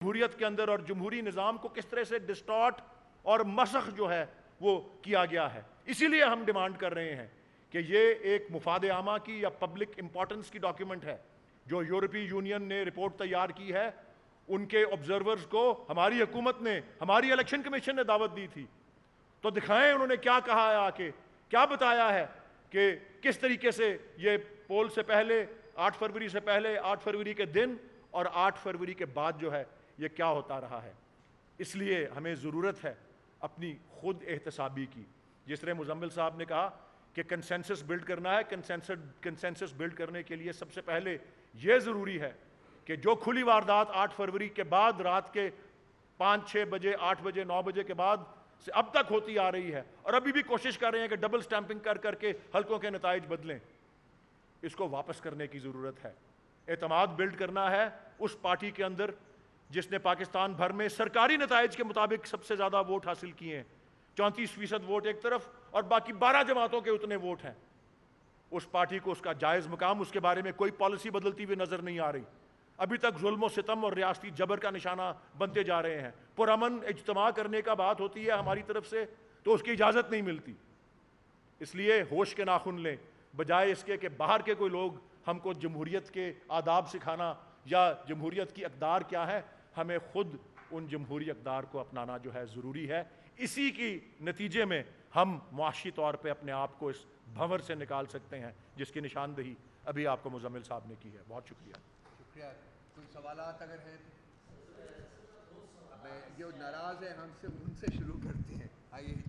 जमहूरियत के अंदर और जमहूरी निज़ाम को किस तरह से डिस्टॉर्ट और मसख जो है वो किया गया है। इसीलिए हम डिमांड कर रहे हैं कि ये एक मुफाद आमा की या पब्लिक इंपॉर्टेंस की डॉक्यूमेंट है जो यूरोपीय यूनियन ने रिपोर्ट तैयार की है। उनके ऑब्जर्वर्स को हमारी हुकूमत ने, हमारी इलेक्शन कमीशन ने दावत दी थी, तो दिखाएं उन्होंने क्या कहा है, आके क्या बताया है कि किस तरीके से ये पोल से पहले 8 फरवरी से पहले, 8 फरवरी के दिन और 8 फरवरी के बाद जो है ये क्या होता रहा है। इसलिए हमें ज़रूरत है अपनी खुद एहतसाबी की। जिस तरह मुजम्मिल साहब ने कहा कि कंसेंसस बिल्ड करना है, कंसेंसस बिल्ड करने के लिए सबसे पहले यह ज़रूरी है कि जो खुली वारदात 8 फरवरी के बाद रात के 5-6 बजे, 8 बजे, 9 बजे के बाद से अब तक होती आ रही है और अभी भी कोशिश कर रहे हैं कि डबल स्टैंपिंग कर करके हल्कों के नताइज बदलें, इसको वापस करने की ज़रूरत है। एतमाद बिल्ड करना है उस पार्टी के अंदर जिसने पाकिस्तान भर में सरकारी नताइज के मुताबिक सबसे ज़्यादा वोट हासिल किए हैं। 34% वोट एक तरफ और बाकी 12 जमातों के उतने वोट हैं। उस पार्टी को उसका जायज़ मुकाम, उसके बारे में कोई पॉलिसी बदलती हुई नज़र नहीं आ रही। अभी तक जुल्म और सितम और रियासती जबर का निशाना बनते जा रहे हैं। पुरअमन इज्तिमा करने का बात होती है हमारी तरफ से तो उसकी इजाज़त नहीं मिलती। इसलिए होश के नाखुन लें, बजाय इसके कि बाहर के कोई लोग हमको जमहूरियत के आदाब सिखाना या जमहूरियत की अक़दार क्या है, हमें खुद उन जमहूरी अक़दार को अपनाना जो है ज़रूरी है। इसी की नतीजे में हम मुआशी तौर पर अपने आप को इस भंवर से निकाल सकते हैं जिसकी निशानदही अभी आपको मुजम्मिल साहब ने की है। बहुत शुक्रिया। शुक्रिया। कोई सवालात अगर हैं अब जो नाराज़ है हमसे उनसे शुरू करते हैं। आइए।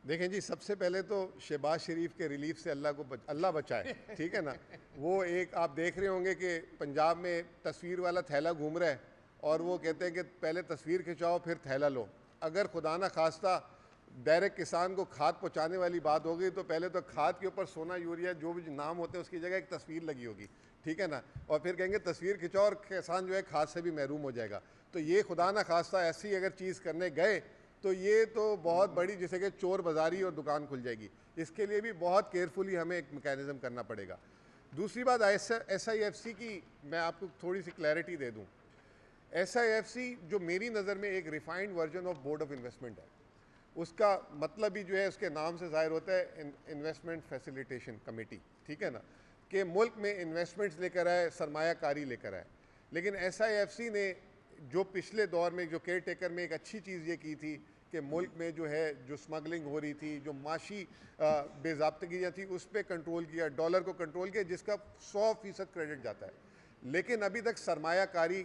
देखें जी, सबसे पहले तो शहबाज शरीफ के रिलीफ से अल्लाह बचाए, ठीक है ना। वो एक आप देख रहे होंगे कि पंजाब में तस्वीर वाला थैला घूम रहा है और वो कहते हैं कि पहले तस्वीर खिंचाओ फिर थैला लो। अगर खुदा ना खास्ता डायरेक्ट किसान को खाद पहुंचाने वाली बात हो गई तो पहले तो खाद के ऊपर सोना यूरिया जो भी नाम होते हैं उसकी जगह एक तस्वीर लगी होगी, ठीक है ना। और फिर कहेंगे तस्वीर खिंचाओ और किसान जो है खाद से भी महरूम हो जाएगा। तो ये खुदा ना खास्ता ऐसी अगर चीज़ करने गए तो ये तो बहुत बड़ी, जैसे कि चोर बाजारी और दुकान खुल जाएगी। इसके लिए भी बहुत केयरफुली हमें एक मैकेनिज़्म करना पड़ेगा। दूसरी बात SIFC की मैं आपको थोड़ी सी क्लैरिटी दे दूं। SIFC जो मेरी नज़र में एक refined version of board of investment है, उसका मतलब ही जो है उसके नाम से ज़ाहिर होता है इन्वेस्टमेंट फैसिलिटेशन कमेटी, ठीक है ना, कि मुल्क में इन्वेस्टमेंट्स लेकर आए, सरमायाकारी लेकर आए। लेकिन SIFC ने जो पिछले दौर में जो केयर टेकर में एक अच्छी चीज़ ये की थी कि मुल्क में जो है जो स्मगलिंग हो रही थी, जो माशी बेज़ाब्तगियाँ थी, उस पर कंट्रोल किया, डॉलर को कंट्रोल किया, जिसका 100% क्रेडिट जाता है। लेकिन अभी तक सरमायाकारी,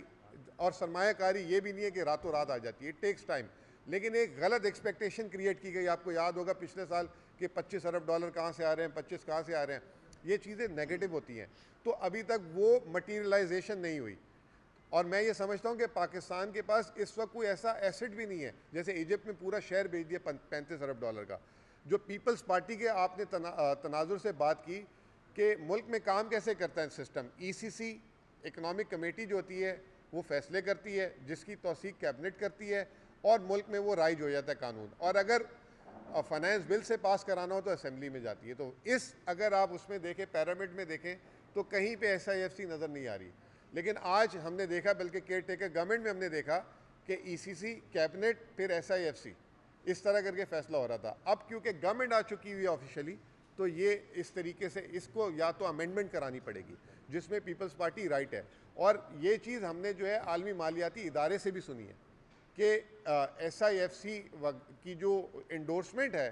और सरमायाकारी ये भी नहीं है कि रातों रात आ जाती है, इट टेक्स टाइम। लेकिन एक गलत एक्सपेक्टेशन क्रिएट की गई। आपको याद होगा पिछले साल कि 25 अरब डॉलर कहाँ से आ रहे हैं, 25 कहाँ से आ रहे हैं, ये चीज़ें नेगेटिव होती हैं। तो अभी तक वो मटीरियलाइजेशन नहीं हुई। और मैं ये समझता हूँ कि पाकिस्तान के पास इस वक्त कोई ऐसा एसेट भी नहीं है, जैसे इजिप्ट में पूरा शहर बेच दिया 35 अरब डॉलर का। जो पीपल्स पार्टी के आपने तनाजुर से बात की कि मुल्क में काम कैसे करता है सिस्टम, ECC इकनॉमिक कमेटी जो होती है वो फैसले करती है, जिसकी तौसीक कैबिनेट करती है और मुल्क में वो राइज हो जाता है कानून। और अगर फाइनेंस बिल से पास कराना हो तो असेंबली में जाती है। तो इस अगर आप उसमें देखें, पैरामिड में देखें, तो कहीं पे SIFC नज़र नहीं आ रही। लेकिन आज हमने देखा, बल्कि केयर टेकर गवर्नमेंट में हमने देखा कि ECC, कैबिनेट, फिर SIFC, इस तरह करके फैसला हो रहा था। अब क्योंकि गवर्नमेंट आ चुकी हुई है ऑफिशियली, तो ये इस तरीके से इसको या तो अमेंडमेंट करानी पड़ेगी जिसमें पीपल्स पार्टी राइट है। और ये चीज़ हमने जो है आलमी मालियाती इदारे से भी सुनी है कि SIFC की जो इंडोर्समेंट है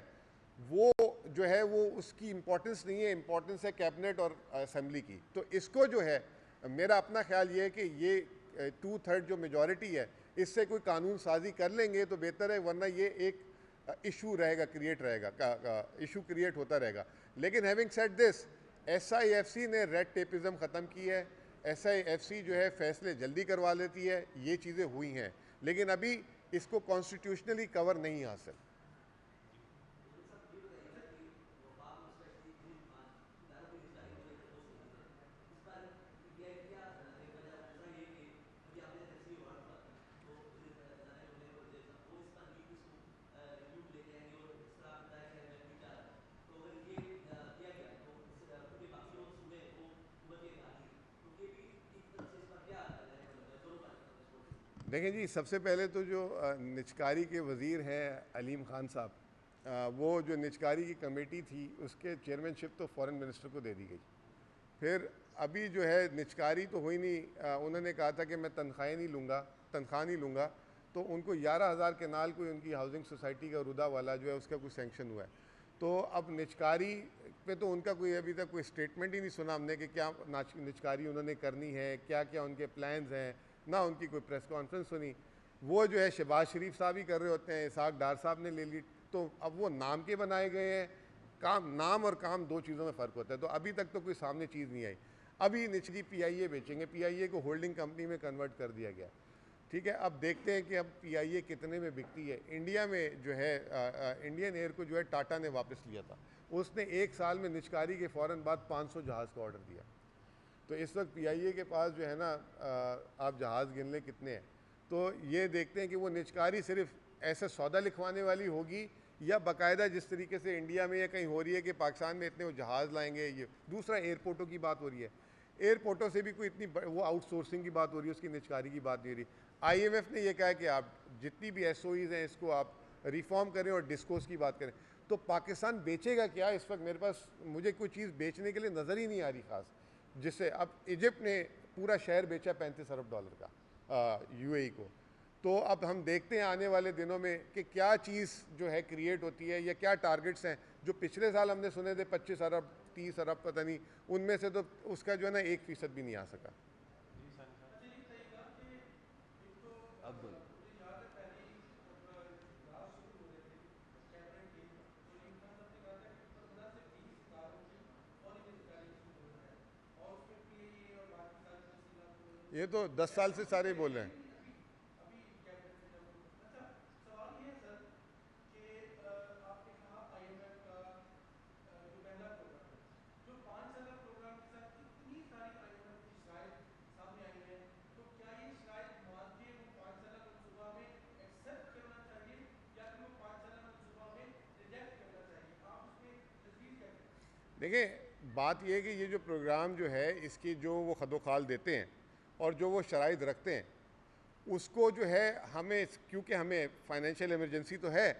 वो जो है वो उसकी इम्पोर्टेंस नहीं है, इम्पोर्टेंस है कैबिनेट और असेंबली की। तो इसको जो है, मेरा अपना ख्याल ये है कि ये 2/3 जो मेजॉरिटी है इससे कोई कानून साजी कर लेंगे तो बेहतर है, वरना ये एक इशू रहेगा, इशू क्रिएट होता रहेगा। लेकिन हैविंग सेड दिस, SIFC ने रेड टेपिज्म ख़त्म की है, SIFC जो है फैसले जल्दी करवा लेती है, ये चीज़ें हुई हैं, लेकिन अभी इसको कॉन्स्टिट्यूशनली कवर नहीं हासिल। देखें जी, सबसे पहले तो जो निचकारी के वज़ीर हैं अलीम ख़ान साहब, वो जो निचकारी की कमेटी थी उसके चेयरमैनशिप तो फॉरेन मिनिस्टर को दे दी गई। फिर अभी जो है निचकारी तो हुई नहीं, उन्होंने कहा था कि मैं तनख्वाह नहीं लूँगा, तो उनको 11,000 केनाल कोई उनकी हाउसिंग सोसाइटी का रुदा वाला जो है उसका कोई सेंक्शन हुआ है। तो अब निचकारी पे तो उनका कोई अभी तक कोई स्टेटमेंट ही नहीं सुना हमने कि क्या निचकारी उन्होंने करनी है, क्या क्या उनके प्लान्स हैं, ना उनकी कोई प्रेस कॉन्फ्रेंस सुनी। वो जो है शहबाज शरीफ साहब ही कर रहे होते हैं, इसहाक डार साहब ने ले ली। तो अब वो नाम के बनाए गए हैं, नाम और काम दो चीज़ों में फ़र्क होता है। तो अभी तक तो कोई सामने चीज़ नहीं आई। अभी निचली PIA बेचेंगे, PIA को होल्डिंग कंपनी में कन्वर्ट कर दिया गया, ठीक है। अब देखते हैं कि अब PIA कितने में बिकती है। इंडिया में जो है इंडियन एयर को जो है टाटा ने वापस लिया था, उसने 1 साल में निचकारी के फ़ौरन बाद 500 जहाज़ का ऑर्डर दिया। तो इस वक्त PIA के पास जो है ना, आप जहाज़ गिन लें कितने हैं। तो ये देखते हैं कि वो निचकारी सिर्फ ऐसे सौदा लिखवाने वाली होगी या बाकायदा जिस तरीके से इंडिया में या कहीं हो रही है कि पाकिस्तान में इतने वो जहाज़ लाएंगे। ये दूसरा एयरपोर्टों की बात हो रही है, एयरपोर्टों से भी कोई इतनी वो आउटसोर्सिंग की बात हो रही है, उसकी निचकारी की बात नहीं हो रही। IMF ने यह कहा है कि आप जितनी भी SOEs हैं इसको आप रिफॉर्म करें और डिस्कोस की बात करें। तो पाकिस्तान बेचेगा क्या? इस वक्त मेरे पास मुझे कोई चीज़ बेचने के लिए नज़र ही नहीं आ रही ख़ास, जिससे अब इजिप्ट ने पूरा शहर बेचा $35 अरब का UAE को। तो अब हम देखते हैं आने वाले दिनों में कि क्या चीज़ जो है क्रिएट होती है या क्या टारगेट्स हैं। जो पिछले साल हमने सुने थे 25 अरब 30 अरब पता नहीं, उनमें से तो उसका जो है ना 1% भी नहीं आ सका। ये तो 10 साल से सारे बोल रहे हैं। देखिए, बात यह है कि ये जो प्रोग्राम जो है इसकी जो वो खदोखाल देते हैं और जो वो शराइत रखते हैं, उसको जो है हमें, क्योंकि हमें फाइनेंशियल इमरजेंसी तो है,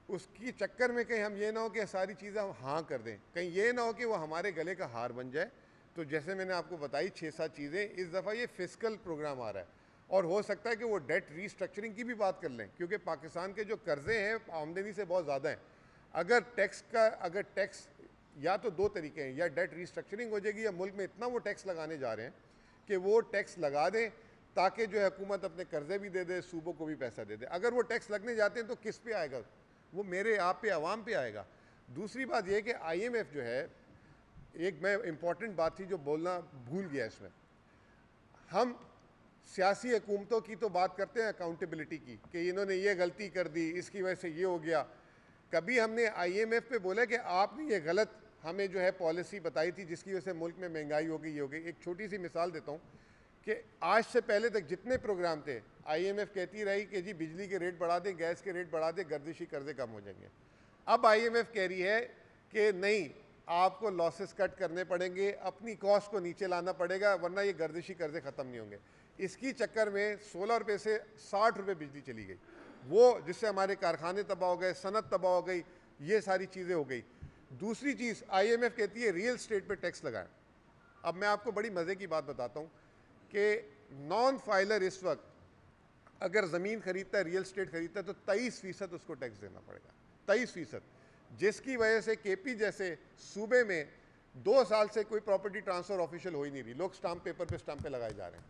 उसकी चक्कर में कहीं हम ये ना हो कि सारी चीज़ें हम हाँ कर दें, कहीं ये ना हो कि वो हमारे गले का हार बन जाए। तो जैसे मैंने आपको बताई 6-7 चीज़ें, इस दफ़ा ये फिस्कल प्रोग्राम आ रहा है और हो सकता है कि वो डेट रीस्ट्रक्चरिंग की भी बात कर लें, क्योंकि पाकिस्तान के जो कर्जे हैं आमदनी से बहुत ज़्यादा हैं। अगर टैक्स या तो 2 तरीके हैं, या डेट रीस्ट्रक्चरिंग हो जाएगी या मुल्क में इतना वो टैक्स लगाने जा रहे हैं कि वो टैक्स लगा दें ताकि जो है हुकूमत अपने कर्जे भी दे दे, सूबों को भी पैसा दे दे। अगर वो टैक्स लगने जाते हैं तो किस पे आएगा? वो मेरे आप पे, आवाम पे आएगा। दूसरी बात यह कि IMF जो है, एक मैं इंपॉर्टेंट बात थी जो बोलना भूल गया इसमें, हम सियासी हुकूमतों की तो बात करते हैं अकाउंटेबिलिटी की कि इन्होंने ये गलती कर दी, इसकी वजह से ये हो गया। कभी हमने IMF पे बोला कि आपने ये गलत हमें जो है पॉलिसी बताई थी जिसकी वजह से मुल्क में महंगाई हो गई, ये हो गई। एक छोटी सी मिसाल देता हूँ कि आज से पहले तक जितने प्रोग्राम थे, IMF कहती रही कि जी बिजली के रेट बढ़ा दें, गैस के रेट बढ़ा दें, गर्दिशी कर्जे कम हो जाएंगे। अब IMF कह रही है कि नहीं, आपको लॉसेस कट करने पड़ेंगे, अपनी कॉस्ट को नीचे लाना पड़ेगा, वरना ये गर्दिशी कर्जे ख़त्म नहीं होंगे। इसकी चक्कर में 16 रुपये से 60 रुपये बिजली चली गई, वो जिससे हमारे कारखाने तबाह हो गए, सनत तबाह हो गई, ये सारी चीज़ें हो गई। दूसरी चीज़ IMF कहती है रियल स्टेट पे टैक्स लगाएं। अब मैं आपको बड़ी मज़े की बात बताता हूँ कि नॉन फाइलर इस वक्त अगर ज़मीन खरीदता है, रियल स्टेट खरीदता है, तो 23% उसको टैक्स देना पड़ेगा, 23%, जिसकी वजह से KP जैसे सूबे में 2 साल से कोई प्रॉपर्टी ट्रांसफ़र ऑफिशियल हो ही नहीं रही, लोग स्टाम्प पेपर पे स्टाम्प पे लगाए जा रहे हैं।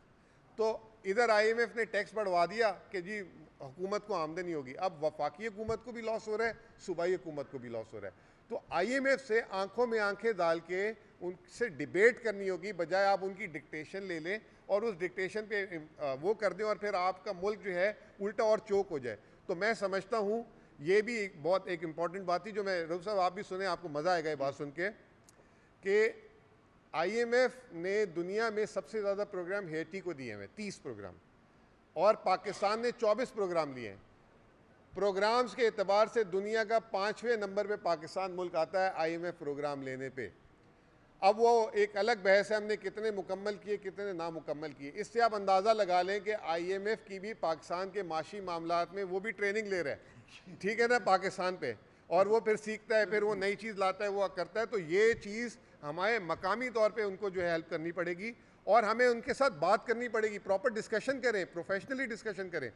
तो इधर IMF ने टैक्स बढ़वा दिया कि जी हुकूमत को आमदनी होगी, अब वफाकी हुकूमत को भी लॉस हो रहा है, सूबाई हुकूमत को भी लॉस हो रहा है। तो IMF से आंखों में आंखें डाल के उनसे डिबेट करनी होगी, बजाय आप उनकी डिक्टेशन ले लें और उस डिक्टेशन पे वो कर दें और फिर आपका मुल्क जो है उल्टा और चोक हो जाए। तो मैं समझता हूँ ये भी बहुत एक इम्पॉर्टेंट बात थी जो मैं रऊफ साहब आप भी सुने, आपको मज़ा आएगा ये बात सुन के, कि IMF ने दुनिया में सबसे ज़्यादा प्रोग्राम हेटी को दिए हैं, 30 प्रोग्राम, और पाकिस्तान ने 24 प्रोग्राम लिए हैं। प्रोग्राम्स के एतबार से दुनिया का 5वें नंबर पे पाकिस्तान मुल्क आता है IMF प्रोग्राम लेने पे। अब वो एक अलग बहस है हमने कितने मुकम्मल किए कितने नामुकम्मल किए। इससे आप अंदाज़ा लगा लें कि IMF की भी पाकिस्तान के माशी मामलात में वो भी ट्रेनिंग ले रहा है, ठीक है ना, पाकिस्तान पे, और वो फिर सीखता है, फिर वो नई चीज़ लाता है, वो करता है। तो ये चीज़ हमारे मकामी तौर पे उनको जो है हेल्प करनी पड़ेगी और हमें उनके साथ बात करनी पड़ेगी, प्रॉपर डिस्कशन करें, प्रोफेशनली डिस्कशन करें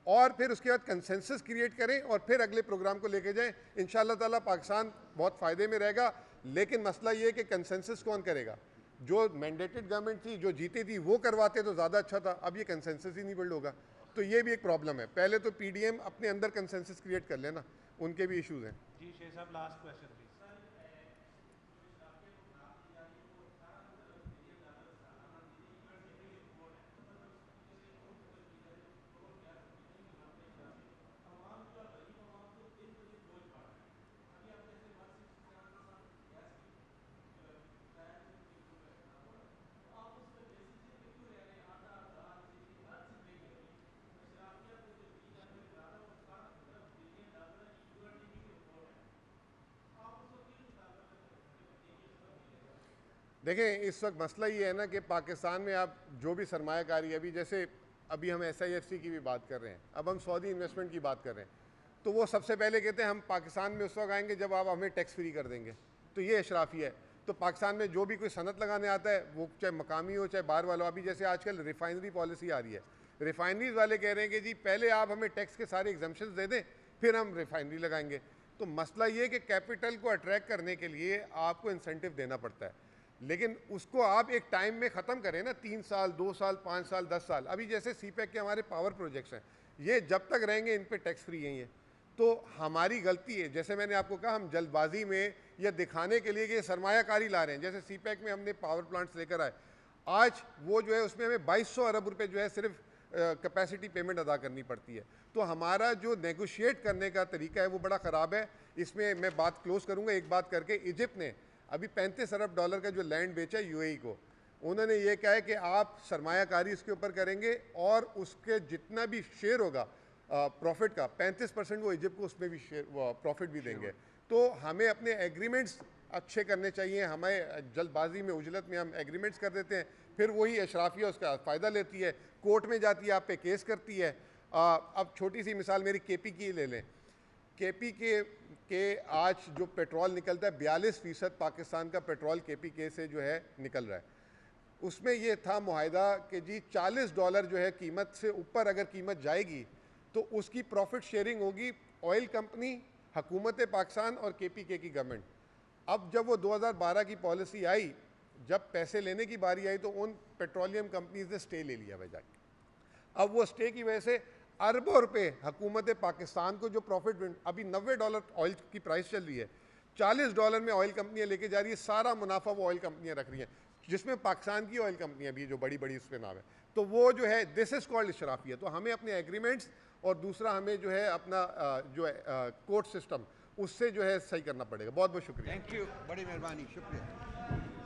और फिर उसके बाद कंसेंसस क्रिएट करें और फिर अगले प्रोग्राम को लेके जाएं। इंशाअल्लाह ताला पाकिस्तान बहुत फ़ायदे में रहेगा। लेकिन मसला ये कि कंसेंसस कौन करेगा? जो मैंडेटेड गवर्नमेंट थी, जो जीती थी, वो करवाते तो ज़्यादा अच्छा था। अब ये कंसेंसस ही नहीं बिल्ड होगा, तो ये भी एक प्रॉब्लम है। पहले तो PDM अपने अंदर कंसेंसस क्रिएट कर लेना, उनके भी इशूज़ हैं। जी शेख साहब, लास्ट क्वेश्चन प्लीज। देखें, इस वक्त मसला ये है ना कि पाकिस्तान में आप जो भी सरमायाकारी, अभी जैसे अभी हम SIFC की भी बात कर रहे हैं, अब हम सऊदी इन्वेस्टमेंट की बात कर रहे हैं, तो वो सबसे पहले कहते हैं हम पाकिस्तान में उस वक्त आएंगे जब आप हमें टैक्स फ्री कर देंगे। तो ये अशराफी है। तो पाकिस्तान में जो भी कोई सनत लगाने आता है, वो चाहे मकामी हो चाहे बाहर वाला हो, अभी जैसे आजकल रिफाइनरी पॉलिसी आ रही है, रिफाइनरीज वाले कह रहे हैं कि जी पहले आप हमें टैक्स के सारे एग्जम्पशंस दे दें, फिर हम रिफाइनरी लगाएंगे। तो मसला ये कि कैपिटल को अट्रैक्ट करने के लिए आपको इंसेंटिव देना पड़ता है, लेकिन उसको आप एक टाइम में ख़त्म करें ना, 3 साल 2 साल 5 साल 10 साल। अभी जैसे CPEC के हमारे पावर प्रोजेक्ट्स हैं, ये जब तक रहेंगे इन पे टैक्स फ्री ही है। तो हमारी गलती है, जैसे मैंने आपको कहा, हम जल्दबाजी में या दिखाने के लिए कि सरमायाकारी ला रहे हैं। जैसे CPEC में हमने पावर प्लांट्स लेकर आए, आज वो जो है उसमें हमें 2200 अरब रुपए जो है सिर्फ कैपेसिटी पेमेंट अदा करनी पड़ती है। तो हमारा जो नेगोशिएट करने का तरीका है वो बड़ा ख़राब है। इसमें मैं बात क्लोज करूँगा एक बात करके। इजिप्ट ने अभी $35 अरब का जो लैंड बेचा है UAE को, उन्होंने ये कहा है कि आप सरमायाकारी इसके ऊपर करेंगे और उसके जितना भी शेयर होगा प्रॉफिट का 35% वो इजिप्ट को उसमें भी शेयर प्रॉफिट भी देंगे। तो हमें अपने एग्रीमेंट्स अच्छे करने चाहिए। हमें जल्दबाजी में उजलत में हम एग्रीमेंट्स कर देते हैं, फिर वही अशराफिया उसका फ़ायदा लेती है, कोर्ट में जाती है, आप पे केस करती है। अब छोटी सी मिसाल मेरी KP की ले लें। KP के आज जो पेट्रोल निकलता है 42% पाकिस्तान का पेट्रोल KPK से जो है निकल रहा है। उसमें ये था मुआहिदा कि जी $40 जो है कीमत से ऊपर अगर कीमत जाएगी तो उसकी प्रॉफिट शेयरिंग होगी ऑयल कंपनी, हुकूमत पाकिस्तान और KPK की गवर्नमेंट। अब जब वो 2012 की पॉलिसी आई, जब पैसे लेने की बारी आई तो उन पेट्रोलियम कंपनीज ने स्टे ले लिया वजह। अब वो स्टे की वजह से अरबों रुपए हुकूमत पाकिस्तान को जो प्रॉफिट, अभी $90 ऑयल की प्राइस चल रही है, $40 में ऑयल कंपनियां लेके जा रही है, सारा मुनाफा वो ऑयल कंपनियां रख रही हैं, जिसमें पाकिस्तान की ऑयल कंपनियां भी जो बड़ी बड़ी उस पर नाम है। तो वो जो है दिस इज़ कॉल्ड इशराफी है। तो हमें अपने एग्रीमेंट्स और दूसरा हमें जो है अपना जो है कोर्ट सिस्टम उससे जो है सही करना पड़ेगा। बहुत बहुत शुक्रिया। थैंक यू, बड़ी मेहरबानी, शुक्रिया।